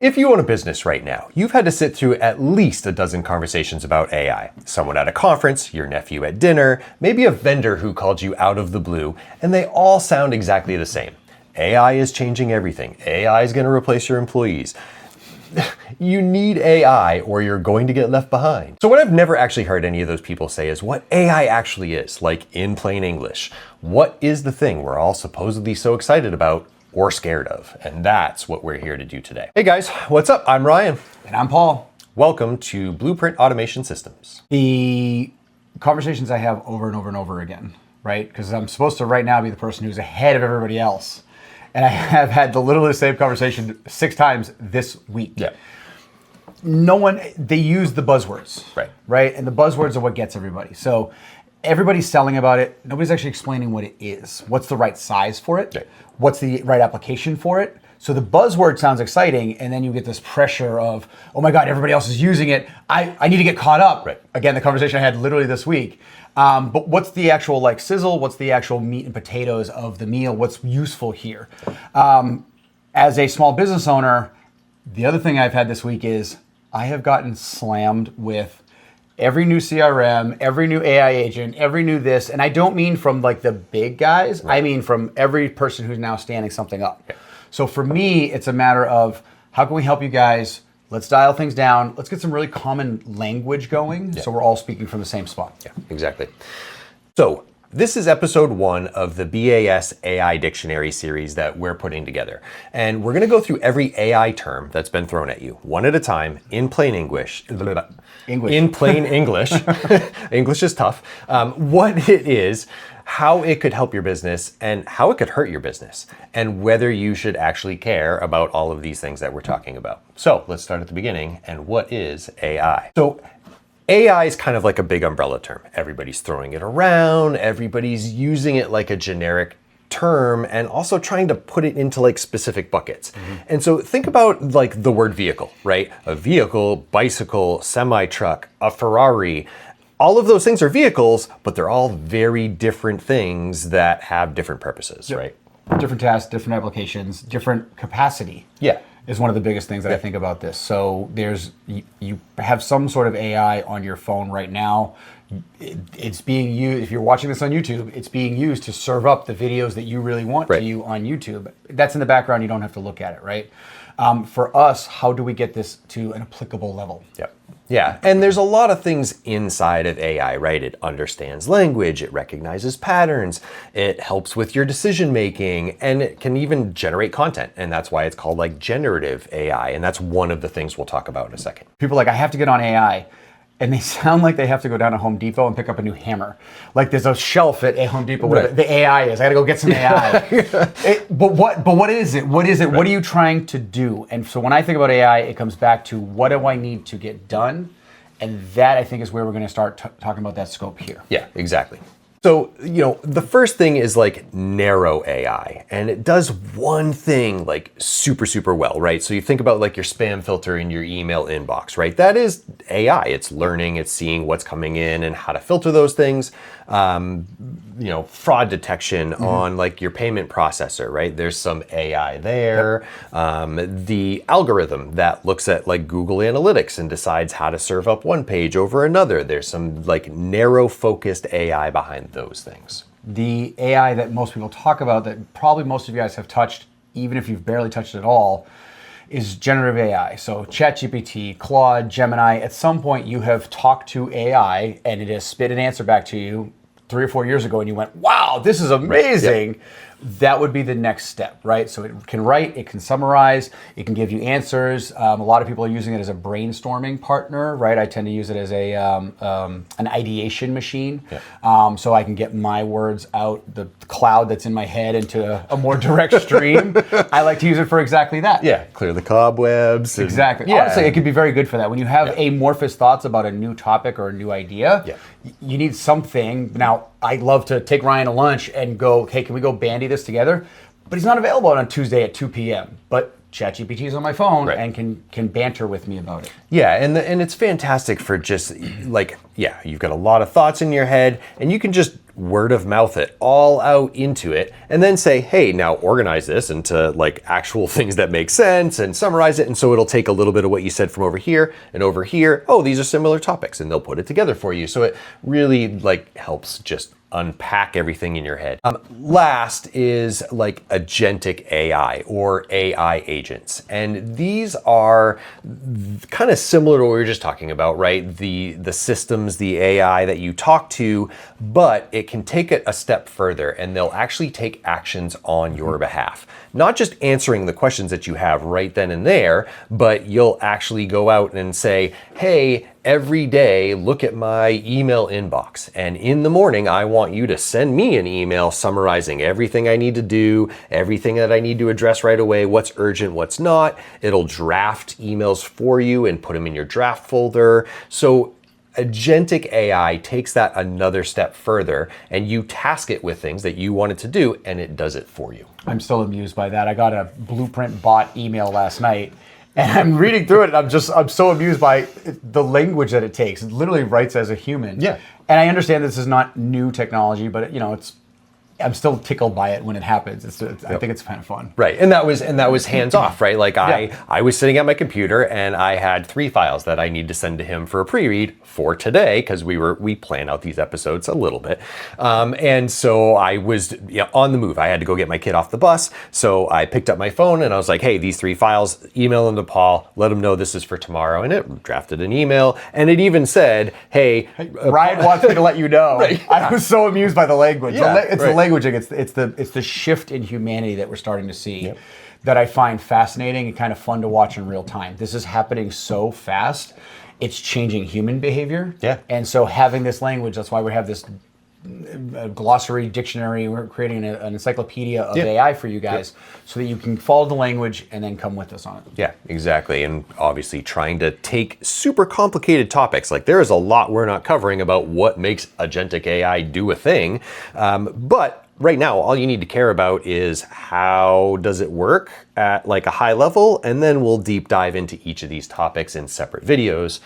If you own a business right now, you've had to sit through at least a dozen conversations about AI. Someone at a conference, your nephew at dinner, maybe a vendor who called you out of the blue, and they all sound exactly the same. AI is changing everything. AI is going to replace your employees. You need AI or you're going to get left behind. So what I've never actually heard any of those people say is what AI actually is, like in plain English. What is the thing we're all supposedly so excited about or scared of? And that's what we're here to do today. Hey guys, what's up? I'm Ryan. And I'm Paul. Welcome to Blueprint Automation Systems. The conversations I have over and over and over again, right? Because I'm supposed to right now be the person who's ahead of everybody else. And I have had literally the same conversation 6 times this week. Yeah. They use the buzzwords. Right? And the buzzwords are what gets everybody. So everybody's selling about it. Nobody's actually explaining what it is. What's the right size for it? Right. What's the right application for it? So the buzzword sounds exciting, and then you get this pressure of, oh my God, everybody else is using it. I need to get caught up. Right. Again, the conversation I had literally this week. But what's the actual sizzle? What's the actual meat and potatoes of the meal? What's useful here? As a small business owner, the other thing I've had this week is I have gotten slammed with every new CRM, every new AI agent, every new this. And I don't mean from the big guys. Right. I mean from every person who's now standing something up. Yeah. So for me, it's a matter of how can we help you guys? Let's dial things down. Let's get some really common language going. Yeah. So we're all speaking from the same spot. Yeah, exactly. So this is episode 1 of the BAS AI Dictionary series that we're putting together. And we're going to go through every AI term that's been thrown at you, one at a time, in plain English. In plain English. English is tough. What it is, how it could help your business, and how it could hurt your business, and whether you should actually care about all of these things that we're talking about. So let's start at the beginning. And what is AI? So AI is kind of like a big umbrella term. Everybody's throwing it around. Everybody's using it like a generic term and also trying to put it into specific buckets. Mm-hmm. And so think about the word vehicle, right? A vehicle, bicycle, semi-truck, a Ferrari. All of those things are vehicles, but they're all very different things that have different purposes, right? Different tasks, different applications, different capacity. Yeah. Is one of the biggest things that I think about this. So you have some sort of AI on your phone right now. It's being used, if you're watching this on YouTube, it's being used to serve up the videos that you really want to you on YouTube. That's in the background, you don't have to look at it, right? For us, how do we get this to an applicable level? Yeah, and there's a lot of things inside of AI, right? It understands language, it recognizes patterns, it helps with your decision making, and it can even generate content. And that's why it's called generative AI. And that's one of the things we'll talk about in a second. People are I have to get on AI. And they sound like they have to go down to Home Depot and pick up a new hammer. There's a shelf at Home Depot where the AI is. I gotta go get some AI. But what is it? What is it? Right. What are you trying to do? And so when I think about AI, it comes back to what do I need to get done? And that I think is where we're gonna start talking about that scope here. Yeah, exactly. So, the first thing is narrow AI, and it does one thing super, super well, right? So you think about your spam filter in your email inbox, right? That is AI. It's learning, it's seeing what's coming in and how to filter those things. Fraud detection on your payment processor, right? There's some AI there. Yep. The algorithm that looks at Google Analytics and decides how to serve up one page over another. There's some narrow focused AI behind those things. The AI that most people talk about that probably most of you guys have touched, even if you've barely touched it at all, is generative AI. So ChatGPT, Claude, Gemini, at some point you have talked to AI and it has spit an answer back to you 3 or 4 years ago and you went, wow, this is amazing. Yep. That would be the next step, right? So it can write, it can summarize, it can give you answers. A lot of people are using it as a brainstorming partner, right? I tend to use it as an ideation machine. Yeah. So I can get my words out, the cloud that's in my head into a more direct stream. I like to use it for exactly that. Yeah, clear the cobwebs. Exactly. Yeah. Honestly, it could be very good for that. When you have amorphous thoughts about a new topic or a new idea, you need something. Now, I love to take Ryan to lunch and go, hey, can we go bandy this together? But he's not available on Tuesday at 2 p.m. But ChatGPT is on my phone and can banter with me about it. Yeah, and it's fantastic for just you've got a lot of thoughts in your head and you can just word of mouth it all out into it, and then say, hey, now organize this into like actual things that make sense and summarize it. And so it'll take a little bit of what you said from over here and over here. Oh, these are similar topics, and they'll put it together for you. So it really like helps just unpack everything in your head. Last is like agentic AI or AI agents. And these are kind of similar to what we were just talking about, right? The systems, the AI that you talk to, but it can take it a step further and they'll actually take actions on your behalf. Not just answering the questions that you have right then and there, but you'll actually go out and say, hey, every day, look at my email inbox. And in the morning, I want you to send me an email summarizing everything I need to do, everything that I need to address right away, what's urgent, what's not. It'll draft emails for you and put them in your draft folder. So Agentic AI takes that another step further, and you task it with things that you want it to do, and it does it for you. I'm still amused by that. I got a Blueprint bot email last night, and I'm reading through it, and I'm so amused by the language that it takes. It literally writes as a human. Yeah. And I understand this is not new technology, but I'm still tickled by it when it happens. I think it's kind of fun. Right, and that was hands off, right? Like I was sitting at my computer and I had 3 files that I need to send to him for a pre-read for today because we plan out these episodes a little bit, and so I was on the move. I had to go get my kid off the bus, so I picked up my phone and I was like, "Hey, these 3 files, email them to Paul. Let him know this is for tomorrow." And it drafted an email, and it even said, "Hey, Ryan wants me to let you know." Right. I was so amused by the language. Yeah, It's the language. It's the shift in humanity that we're starting to see that I find fascinating and kind of fun to watch in real time. This is happening so fast. It's changing human behavior. Yeah. And so having this language, that's why we have this glossary, dictionary. We're creating an encyclopedia of AI for you guys so that you can follow the language and then come with us on it. Yeah, exactly. And obviously trying to take super complicated topics. Like there is a lot we're not covering about what makes agentic AI do a thing. But right now, all you need to care about is how does it work at like a high level, and then we'll deep dive into each of these topics in separate videos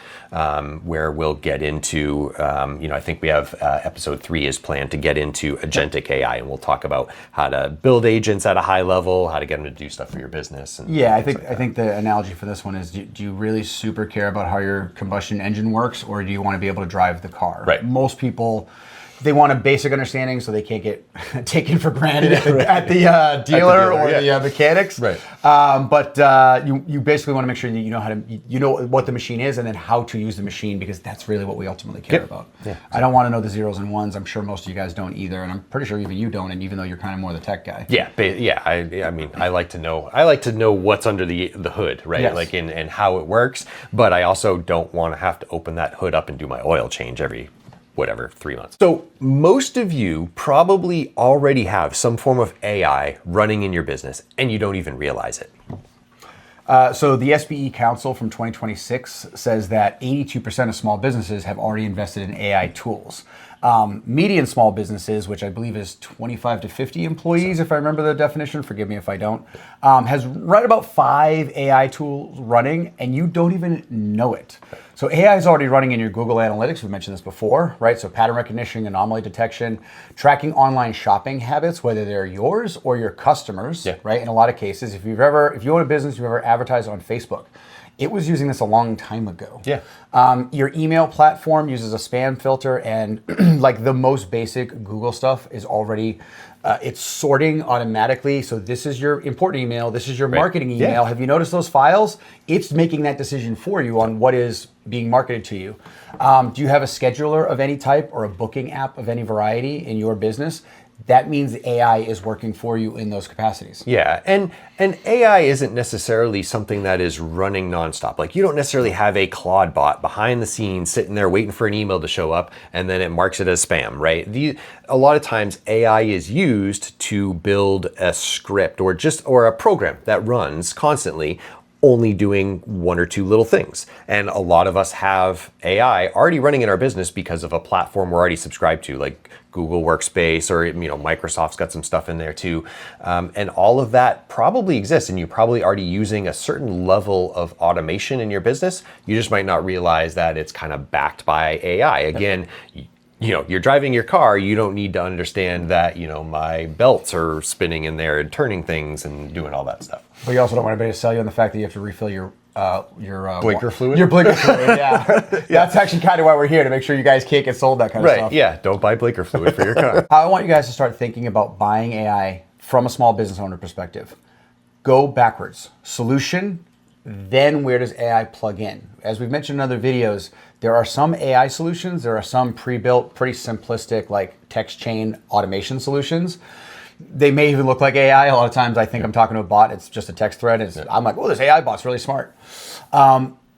where we'll get into, I think we have episode 3 is planned to get into agentic AI, and we'll talk about how to build agents at a high level, how to get them to do stuff for your business. And I think the analogy for this one is, do you really super care about how your combustion engine works, or do you want to be able to drive the car? Right. Most people, they want a basic understanding so they can't get taken for granted at the dealer or the mechanics. Right. But you basically want to make sure that you know what the machine is and then how to use the machine, because that's really what we ultimately care about. Yeah. I don't want to know the zeros and ones. I'm sure most of you guys don't either, and I'm pretty sure even you don't. And even though you're kind of more the tech guy. I mean, I like to know what's under the hood, right? Yes. Like and how it works. But I also don't want to have to open that hood up and do my oil change every 3 months. So most of you probably already have some form of AI running in your business and you don't even realize it. So the SBE Council from 2026 says that 82% of small businesses have already invested in AI tools. Median small businesses, which I believe is 25 to 50 employees, if I remember the definition, forgive me if I don't, has right about 5 AI tools running, and you don't even know it. So AI is already running in your Google Analytics. We mentioned this before, right? So pattern recognition, anomaly detection, tracking online shopping habits, whether they're yours or your customers, right? In a lot of cases, if you own a business, you've ever advertised on Facebook, it was using this a long time ago. Yeah. Your email platform uses a spam filter, and like the most basic Google stuff is already, it's sorting automatically. So this is your important email. This is your marketing email. Yeah. Have you noticed those files? It's making that decision for you on what is being marketed to you. Do you have a scheduler of any type or a booking app of any variety in your business? That means the AI is working for you in those capacities. Yeah, and AI isn't necessarily something that is running nonstop. Like you don't necessarily have a Claude bot behind the scenes sitting there waiting for an email to show up and then it marks it as spam, right? A lot of times AI is used to build a script or a program that runs constantly, only doing 1 or 2 little things. And a lot of us have AI already running in our business because of a platform we're already subscribed to, like Google Workspace, or Microsoft's got some stuff in there too. And all of that probably exists, and you're probably already using a certain level of automation in your business. You just might not realize that it's kind of backed by AI. Again, you're driving your car, you don't need to understand that, my belts are spinning in there and turning things and doing all that stuff. But you also don't want anybody to sell you on the fact that you have to refill your blinker fluid? Your blinker fluid, yeah. That's actually kind of why we're here, to make sure you guys can't get sold that kind of stuff. Right, yeah. Don't buy blinker fluid for your car. I want you guys to start thinking about buying AI from a small business owner perspective. Go backwards. Solution, then where does AI plug in? As we've mentioned in other videos, there are some AI solutions, there are some pre-built, pretty simplistic, like text chain automation solutions. They may even look like AI. A lot of times I think I'm talking to a bot, it's just a text thread. I'm like, oh, this AI bot's really smart.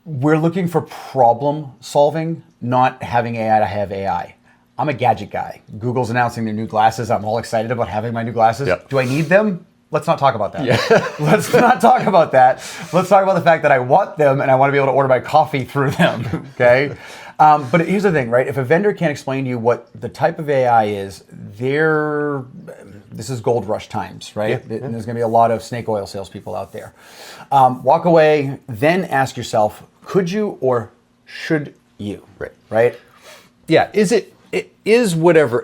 We're looking for problem solving, not having AI to have AI. I'm a gadget guy. Google's announcing their new glasses. I'm all excited about having my new glasses. Yep. Do I need them? Let's not talk about that. Yeah. Let's not talk about that. Let's talk about the fact that I want them and I want to be able to order my coffee through them, okay? But here's the thing, right? If a vendor can't explain to you what the type of AI is, this is gold rush times, right? Yeah. And there's going to be a lot of snake oil salespeople out there. Walk away, then ask yourself, could you or should you? Right? Yeah, it is whatever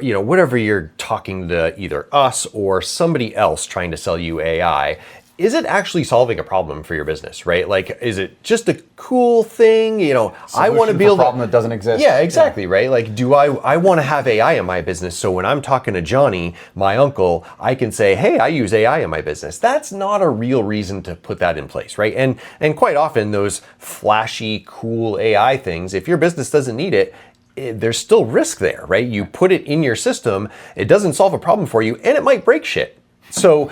you're talking to either us or somebody else trying to sell you AI, is it actually solving a problem for your business, right? Like, is it just a cool thing? I want to be able to... problem that doesn't exist. Yeah, exactly, right? Like, I want to have AI in my business, so when I'm talking to Johnny, my uncle, I can say, hey, I use AI in my business. That's not a real reason to put that in place, right? And quite often, those flashy, cool AI things, if your business doesn't need it, there's still risk there, right? You put it in your system, it doesn't solve a problem for you, and it might break shit. So,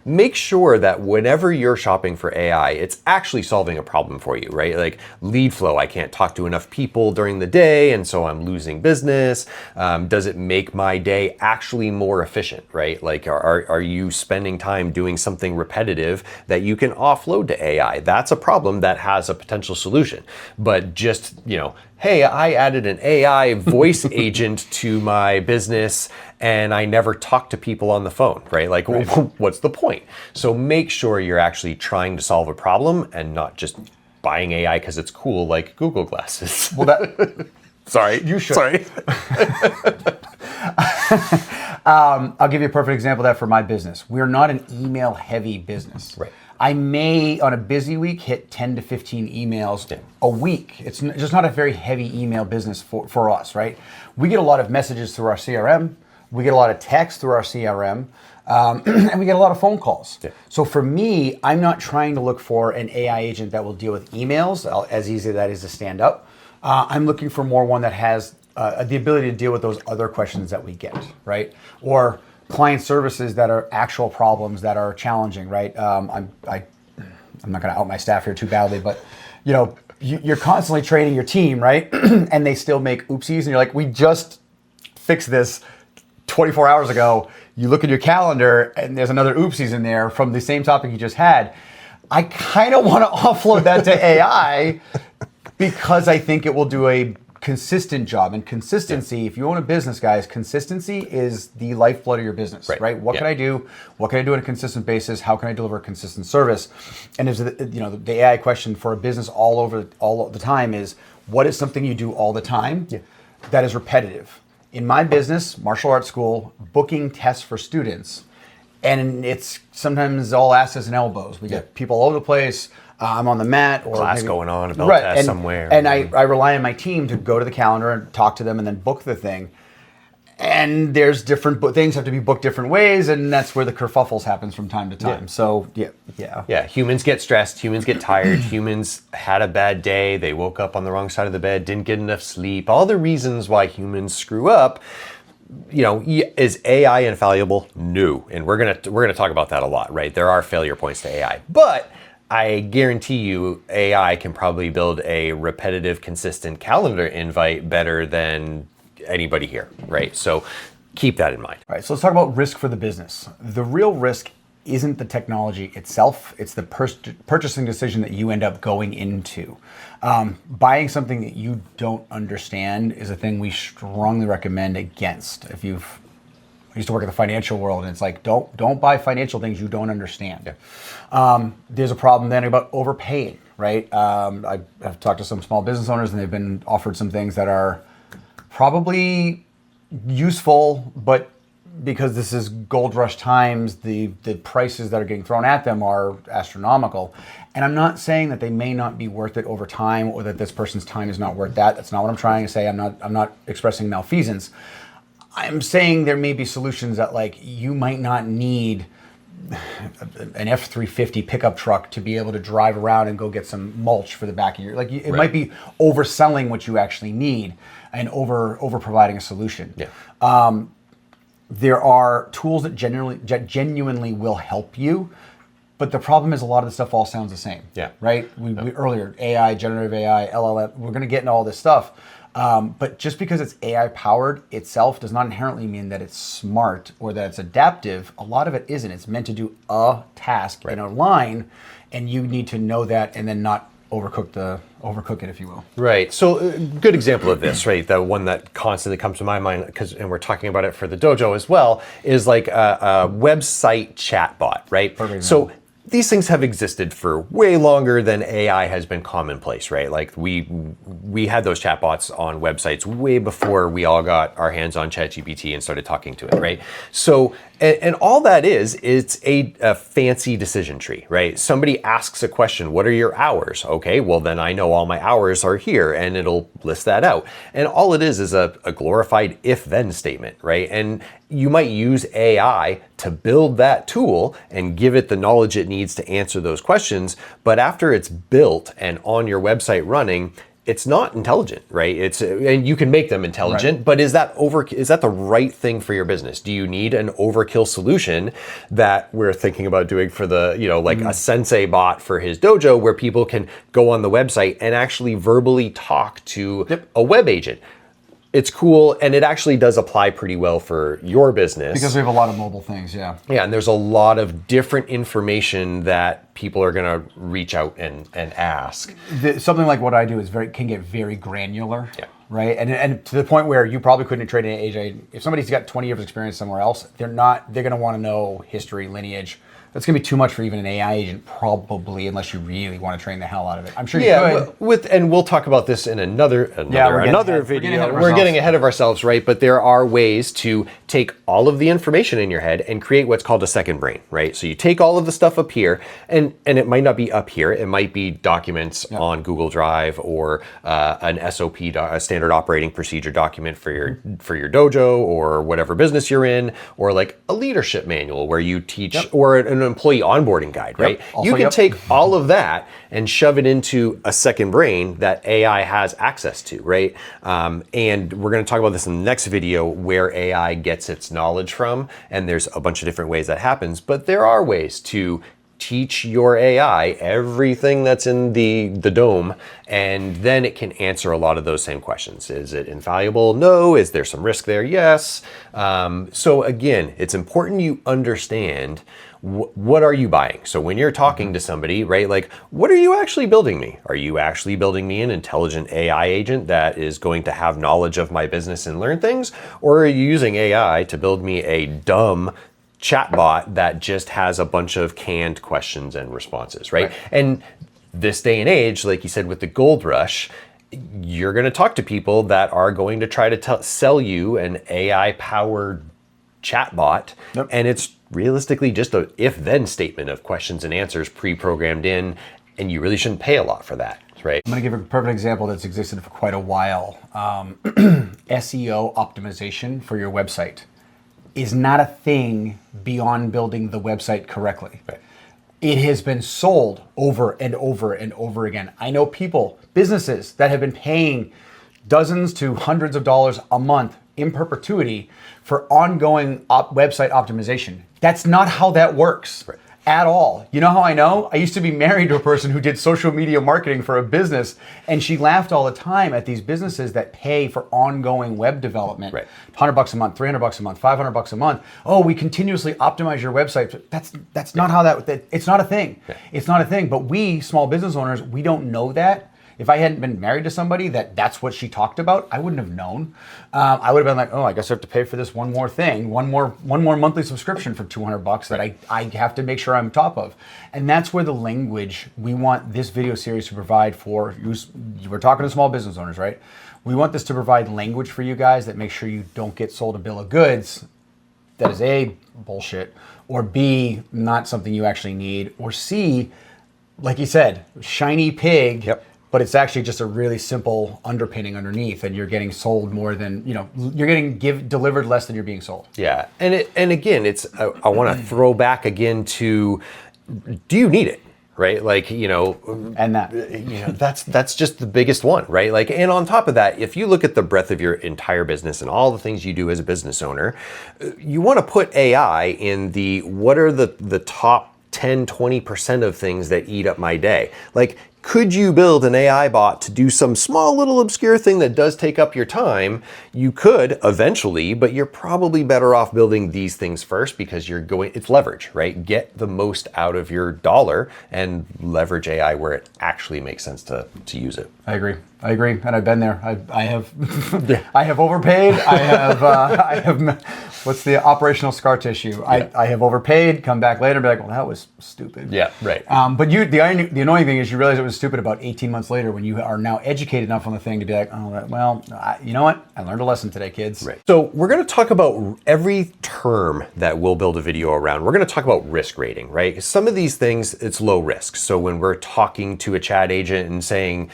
make sure that whenever you're shopping for AI, it's actually solving a problem for you, right? Like lead flow, I can't talk to enough people during the day, and so I'm losing business. Does it make my day actually more efficient, right? Like, are you spending time doing something repetitive that you can offload to AI? That's a problem that has a potential solution. But just, hey, I added an AI voice agent to my business and I never talk to people on the phone, right? Like, what's the point? So make sure you're actually trying to solve a problem and not just buying AI because it's cool, like Google Glasses. Well, sorry. You should. Sorry. I'll give you a perfect example of that for my business. We're not an email-heavy business. Right. I may, on a busy week, hit 10 to 15 emails a week. It's just not a very heavy email business for us, right? We get a lot of messages through our CRM. We get a lot of text through our CRM. And we get a lot of phone calls. Yeah. So for me, I'm not trying to look for an AI agent that will deal with emails, as easy as that is to stand up. I'm looking for more one that has the ability to deal with those other questions that we get, right? Or client services that are actual problems that are challenging, right? I'm not going to out my staff here too badly, but you're constantly training your team, right? And they still make oopsies, and you're like, we just fixed this 24 hours ago. You look at your calendar, and there's another oopsies in there from the same topic you just had. I kind of want to offload that to AI because I think it will do a consistent job. And consistency, if you own a business, guys, consistency is the lifeblood of your business, right? What can I do? What can I do on a consistent basis? How can I deliver a consistent service? And there's the AI question for a business all the time is, what is something you do all the time that is repetitive? In my business, martial arts school, booking tests for students, and it's sometimes all asses and elbows. We get people all over the place. I'm on the mat, or class going on, a belt test somewhere. And I rely on my team to go to the calendar and talk to them and then book the thing. And there's different things have to be booked different ways, and that's where the kerfuffles happens from time to time. So yeah. Humans get stressed. Humans get tired. Humans had a bad day. They woke up on the wrong side of the bed. Didn't get enough sleep. All the reasons why humans screw up. Is AI infallible? No, and we're gonna talk about that a lot, right? There are failure points to AI, but I guarantee you AI can probably build a repetitive, consistent calendar invite better than anybody here, right? So keep that in mind. All right, so let's talk about risk for the business. The real risk isn't the technology itself, it's the purchasing decision that you end up going into. Buying something that you don't understand is a thing we strongly recommend against. I used to work in the financial world, and it's like, don't buy financial things you don't understand. Yeah. There's a problem then about overpaying, right? I've talked to some small business owners, and they've been offered some things that are Probably useful, but because this is gold rush times, the prices that are getting thrown at them are astronomical. And I'm not saying that they may not be worth it over time, or that this person's time is not worth that. That's not what I'm trying to say. I'm not expressing malfeasance. I'm saying there may be solutions that, like, you might not need an F-350 pickup truck to be able to drive around and go get some mulch for the back of your, like, it might be overselling what you actually need and over providing a solution. Yeah. There are tools that genuinely will help you, but the problem is a lot of the stuff all sounds the same. Yeah. Right? We earlier, AI, generative AI, LLM, we're going to get into all this stuff. But just because it's AI powered itself does not inherently mean that it's smart or that it's adaptive. A lot of it isn't. It's meant to do a task in a line, and you need to know that and then not overcook it, if you will. Right. So a good example of this, right? The one that constantly comes to my mind, and we're talking about it for the dojo as well, is like a website chatbot, right? Perfect. So these things have existed for way longer than AI has been commonplace, right? Like we had those chatbots on websites way before we all got our hands on ChatGPT and started talking to it, right? So, and all that is, it's a fancy decision tree, right? Somebody asks a question, what are your hours? Okay, well then I know all my hours are here, and it'll list that out. And all it is a glorified if-then statement, right? And you might use AI to build that tool and give it the knowledge it needs to answer those questions. But after it's built and on your website running, it's not intelligent, right? And you can make them intelligent, right. But is that the right thing for your business? Do you need an overkill solution that we're thinking about doing for the, a sensei bot for his dojo, where people can go on the website and actually verbally talk to a web agent? It's cool, and it actually does apply pretty well for your business. Because we have a lot of mobile things, yeah. Yeah, and there's a lot of different information that people are going to reach out and ask. Something like what I do can get very granular, yeah. Right? And to the point where you probably couldn't trade an agent. If somebody's got 20 years of experience somewhere else, they're going to want to know history, lineage. That's going to be too much for even an AI agent, probably, unless you really want to train the hell out of it. I'm sure you could. And we'll talk about this in another video. We're getting ahead of ourselves, right? But there are ways to take all of the information in your head and create what's called a second brain, right? So you take all of the stuff up here, and it might not be up here. It might be documents on Google Drive, or an SOP, a standard operating procedure document for your dojo or whatever business you're in, or like a leadership manual where you teach, or an employee onboarding guide, right? You can take all of that and shove it into a second brain that AI has access to, right? And we're going to talk about this in the next video, where AI gets its knowledge from, and there's a bunch of different ways that happens, but there are ways to teach your AI everything that's in the dome, and then it can answer a lot of those same questions. Is it infallible? No. Is there some risk there? Yes. So again, it's important you understand what are you buying? So when you're talking to somebody, right, like, what are you actually building me? Are you actually building me an intelligent AI agent that is going to have knowledge of my business and learn things? Or are you using AI to build me a dumb chatbot that just has a bunch of canned questions and responses, right? And this day and age, like you said, with the gold rush, you're going to talk to people that are going to try to sell you an AI-powered chatbot, and it's realistically just a if-then statement of questions and answers pre-programmed in, and you really shouldn't pay a lot for that, right? I'm going to give a perfect example that's existed for quite a while. SEO optimization for your website is not a thing beyond building the website correctly. Right. It has been sold over and over and over again. I know businesses that have been paying dozens to hundreds of dollars a month in perpetuity for ongoing website optimization. That's not how that works at all. You know how I know? I used to be married to a person who did social media marketing for a business, and she laughed all the time at these businesses that pay for ongoing web development. $100 a month, $300 a month, $500 a month. Oh, we continuously optimize your website. That's not how it's not a thing. It's not a thing. But we small business owners, we don't know that. If I hadn't been married to somebody that's what she talked about, I wouldn't have known. I would have been like, oh, I guess I have to pay for this one more thing, one more monthly subscription for $200 that I have to make sure I'm top of. And that's where the language we want this video series to provide for you. We're talking to small business owners, right? We want this to provide language for you guys that make sure you don't get sold a bill of goods that is A, bullshit, or B, not something you actually need, or C, like you said, shiny pig, but it's actually just a really simple underpinning underneath, and you're getting sold more than, you're getting delivered less than you're being sold. Yeah, and again, it's I want to throw back again to, do you need it? Right, like and that's just the biggest one, right? Like, and on top of that, if you look at the breadth of your entire business and all the things you do as a business owner, you want to put AI in the what are the top 10-20% of things that eat up my day. Like, could you build an AI bot to do some small little obscure thing that does take up your time? You could eventually, but you're probably better off building these things first because it's leverage, right? Get the most out of your dollar and leverage AI where it actually makes sense to use it. I agree, and I've been there. I have, I have overpaid. I have. What's the operational scar tissue? I have overpaid. Come back later, and be like, well, that was stupid. Yeah, right. But the annoying thing is, you realize it was stupid about 18 months later when you are now educated enough on the thing to be like, oh, well, you know what? I learned a lesson today, kids. Right. So we're going to talk about every term that we'll build a video around. We're going to talk about risk rating, right? Some of these things, it's low risk. So when we're talking to a chat agent and saying,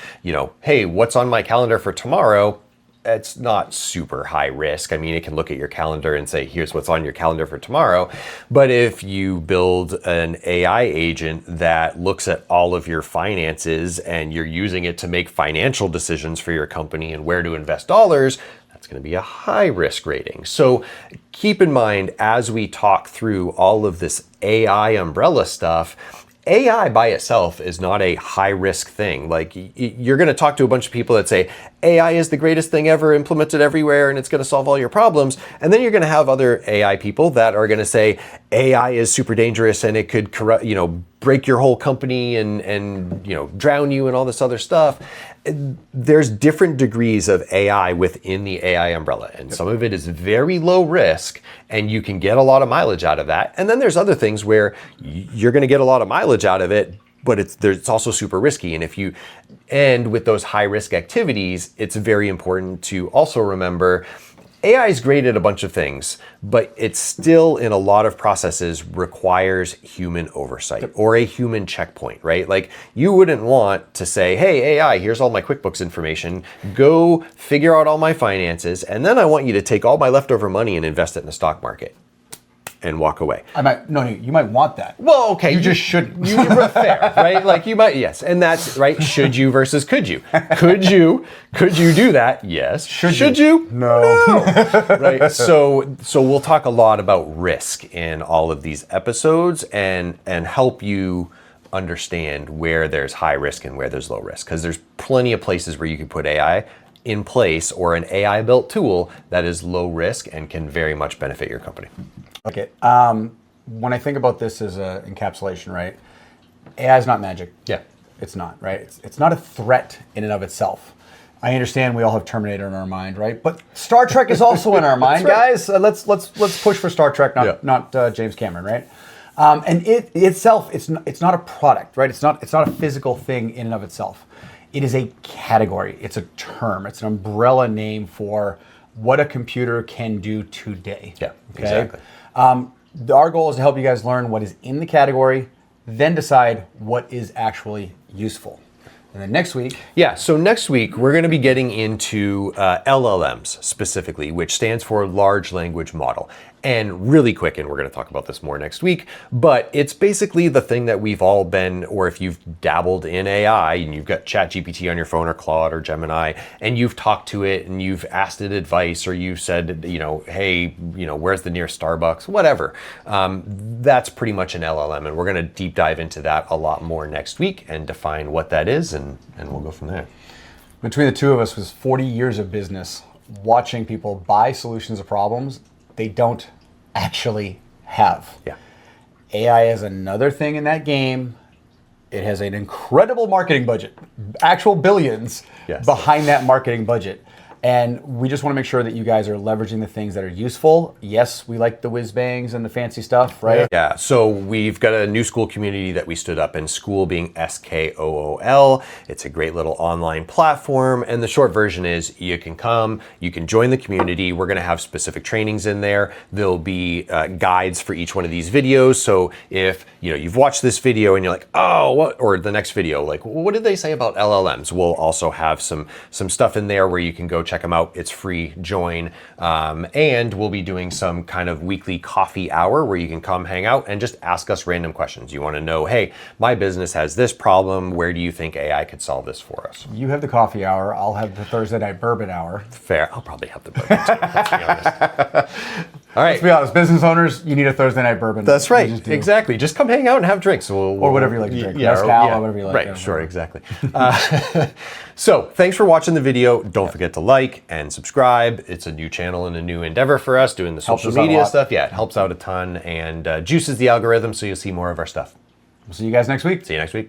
hey, what's on my calendar for tomorrow? It's not super high risk. I mean, it can look at your calendar and say, here's what's on your calendar for tomorrow. But if you build an AI agent that looks at all of your finances and you're using it to make financial decisions for your company and where to invest dollars, that's going to be a high risk rating. So keep in mind, as we talk through all of this AI umbrella stuff, AI by itself is not a high risk thing. Like, you're going to talk to a bunch of people that say AI is the greatest thing ever implemented everywhere and it's going to solve all your problems. And then you're going to have other AI people that are going to say AI is super dangerous and it could corrupt, break your whole company and drown you and all this other stuff. There's different degrees of AI within the AI umbrella, and some of it is very low risk and you can get a lot of mileage out of that. And then there's other things where you're going to get a lot of mileage out of it, but it's also super risky. And if you end with those high risk activities, it's very important to also remember AI is great at a bunch of things, but it still, in a lot of processes, requires human oversight or a human checkpoint, right? Like, you wouldn't want to say, hey, AI, here's all my QuickBooks information. Go figure out all my finances, and then I want you to take all my leftover money and invest it in the stock market and walk away. You might want that. Well, okay. You just shouldn't. Fair, right? Like, you might, yes. And that's, right, should you versus could you. Could you do that? Yes. Should you? No. Right? So we'll talk a lot about risk in all of these episodes and help you understand where there's high risk and where there's low risk. Because there's plenty of places where you can put AI in place or an AI built tool that is low risk and can very much benefit your company. Okay. When I think about this as an encapsulation, right? AI is not magic. Yeah. It's not, right? It's not a threat in and of itself. I understand we all have Terminator in our mind, right? But Star Trek is also in our mind, right. guys. Let's push for Star Trek, not James Cameron, right? And it itself, it's not a product, right? It's not a physical thing in and of itself. It is a category. It's a term. It's an umbrella name for what a computer can do today. Yeah, okay? exactly. Our goal is to help you guys learn what is in the category, then decide what is actually useful. And then next week... Yeah, so next week we're going to be getting into LLMs specifically, which stands for Large Language Model. And really quick, and we're going to talk about this more next week, but it's basically the thing that we've all been, or if you've dabbled in AI and you've got ChatGPT on your phone or Claude or Gemini, and you've talked to it and you've asked it advice or you've said, hey, where's the nearest Starbucks, whatever. That's pretty much an LLM. And we're going to deep dive into that a lot more next week and define what that is, and we'll go from there. Between the two of us was 40 years of business watching people buy solutions to problems they don't actually have. Yeah. AI is another thing in that game. It has an incredible marketing budget. actual billions Yes. behind that marketing budget. And we just want to make sure that you guys are leveraging the things that are useful. Yes, we like the whiz bangs and the fancy stuff, right? Yeah, so we've got a new school community that we stood up, and school being SKOOL. It's a great little online platform, and the short version is you can come, you can join the community. We're going to have specific trainings in there. There'll be guides for each one of these videos. So if you've watched this video and you're like, oh, what? Or the next video, like, what did they say about LLMs? We'll also have some stuff in there where you can go check them out. It's free, join. And we'll be doing some kind of weekly coffee hour where you can come hang out and just ask us random questions. You want to know, hey, my business has this problem. Where do you think AI could solve this for us? You have the coffee hour. I'll have the Thursday night bourbon hour. Fair. I'll probably have the bourbon too, let's be honest. All right. Let's be honest, business owners, you need a Thursday night bourbon. That's right. Exactly. Just come hang out and have drinks. Or whatever you like to drink. Yeah, Mezcal, or whatever you like. Right, sure, exactly. So thanks for watching the video. Don't forget to like and subscribe. It's a new channel and a new endeavor for us doing the social media stuff. Yeah, it helps out a ton and juices the algorithm so you'll see more of our stuff. We'll see you guys next week. See you next week.